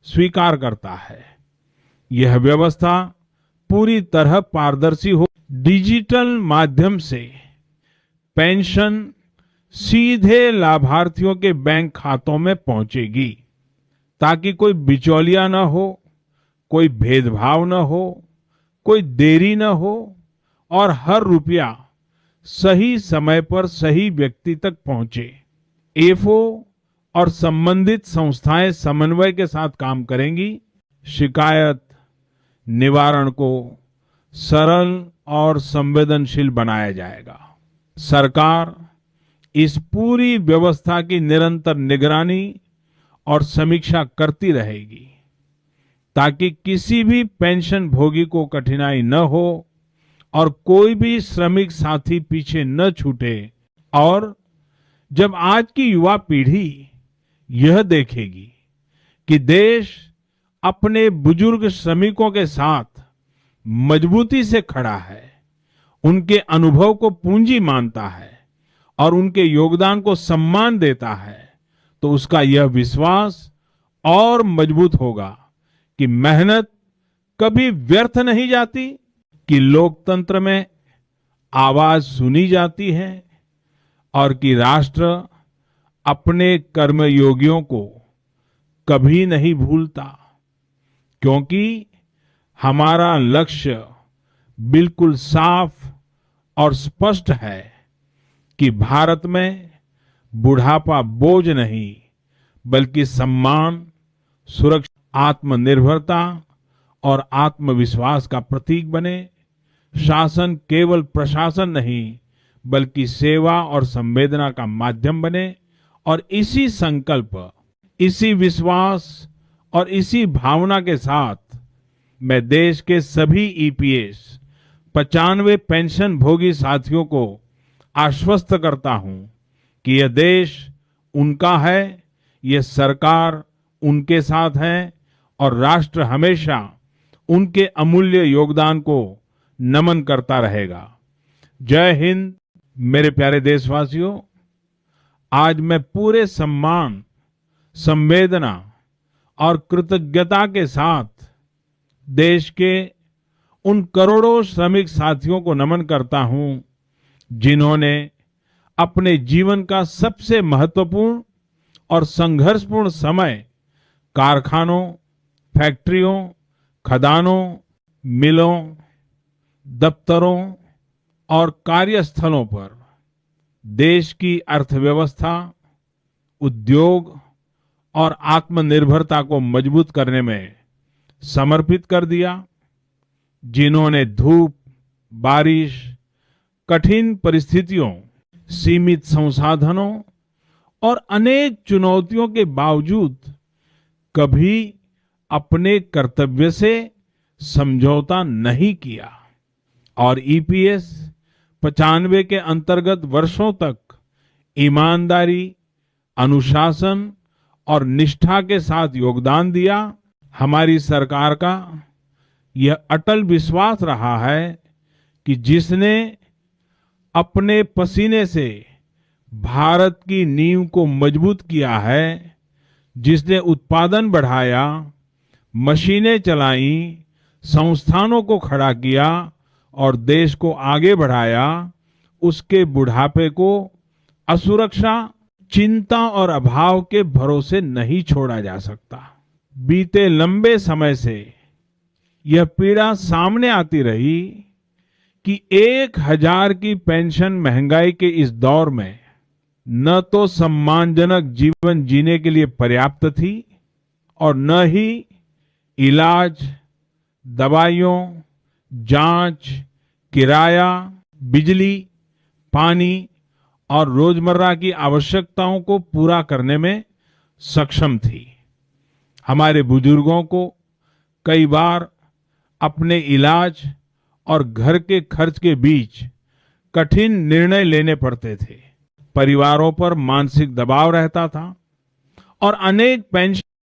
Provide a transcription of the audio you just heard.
स्वीकार करता है। यह व्यवस्था पूरी तरह पारदर्शी हो। डिजिटल माध्यम से पेंशन सीधे लाभार्थियों के बैंक खातों में पहुंचेगी, ताकि कोई बिचौलिया न हो, कोई भेदभाव न हो, कोई देरी न हो और हर रुपया सही समय पर सही व्यक्ति तक पहुंचे। एफओ और संबंधित संस्थाएं समन्वय के साथ काम करेंगी। शिकायत निवारण को सरल और संवेदनशील बनाया जाएगा। सरकार इस पूरी व्यवस्था की निरंतर निगरानी और समीक्षा करती रहेगी, ताकि किसी भी पेंशन भोगी को कठिनाई न हो और कोई भी श्रमिक साथी पीछे न छूटे। और जब आज की युवा पीढ़ी यह देखेगी कि देश अपने बुजुर्ग श्रमिकों के साथ मजबूती से खड़ा है, उनके अनुभव को पूंजी मानता है और उनके योगदान को सम्मान देता है, तो उसका यह विश्वास और मजबूत होगा कि मेहनत कभी व्यर्थ नहीं जाती, कि लोकतंत्र में आवाज सुनी जाती है और कि राष्ट्र अपने कर्मयोगियों को कभी नहीं भूलता। क्योंकि हमारा लक्ष्य बिल्कुल साफ और स्पष्ट है कि भारत में बुढ़ापा बोझ नहीं, बल्कि सम्मान, सुरक्षा, आत्मनिर्भरता और आत्मविश्वास का प्रतीक बने। शासन केवल प्रशासन नहीं, बल्कि सेवा और संवेदना का माध्यम बने। और इसी संकल्प, इसी विश्वास और इसी भावना के साथ मैं देश के सभी ईपीएस 95 पेंशन भोगी साथियों को आश्वस्त करता हूं कि यह देश उनका है, यह सरकार उनके साथ है और राष्ट्र हमेशा उनके अमूल्य योगदान को नमन करता रहेगा। जय हिंद। मेरे प्यारे देशवासियों, आज मैं पूरे सम्मान, संवेदना और कृतज्ञता के साथ देश के उन करोड़ों श्रमिक साथियों को नमन करता हूं, जिन्होंने अपने जीवन का सबसे महत्वपूर्ण और संघर्षपूर्ण समय कारखानों, फैक्ट्रियों, खदानों, मिलों, दफ्तरों और कार्यस्थलों पर देश की अर्थव्यवस्था, उद्योग और आत्मनिर्भरता को मजबूत करने में समर्पित कर दिया। जिन्होंने धूप, बारिश, कठिन परिस्थितियों, सीमित संसाधनों और अनेक चुनौतियों के बावजूद कभी अपने कर्तव्य से समझौता नहीं किया और ईपीएस 95 के अंतर्गत वर्षों तक ईमानदारी, अनुशासन और निष्ठा के साथ योगदान दिया। हमारी सरकार का यह अटल विश्वास रहा है कि जिसने अपने पसीने से भारत की नींव को मजबूत किया है, जिसने उत्पादन बढ़ाया, मशीनें चलाई, संस्थानों को खड़ा किया और देश को आगे बढ़ाया, उसके बुढ़ापे को असुरक्षा, चिंता और अभाव के भरोसे नहीं छोड़ा जा सकता। बीते लंबे समय से यह पीड़ा सामने आती रही कि 1000 की पेंशन महंगाई के इस दौर में न तो सम्मानजनक जीवन जीने के लिए पर्याप्त थी और न ही इलाज, दवाइयों, जांच, किराया, बिजली, पानी और रोजमर्रा की आवश्यकताओं को पूरा करने में सक्षम थी। हमारे बुजुर्गों को कई बार अपने इलाज और घर के खर्च के बीच कठिन निर्णय लेने पड़ते थे। परिवारों पर मानसिक दबाव रहता था और अनेक पेंशन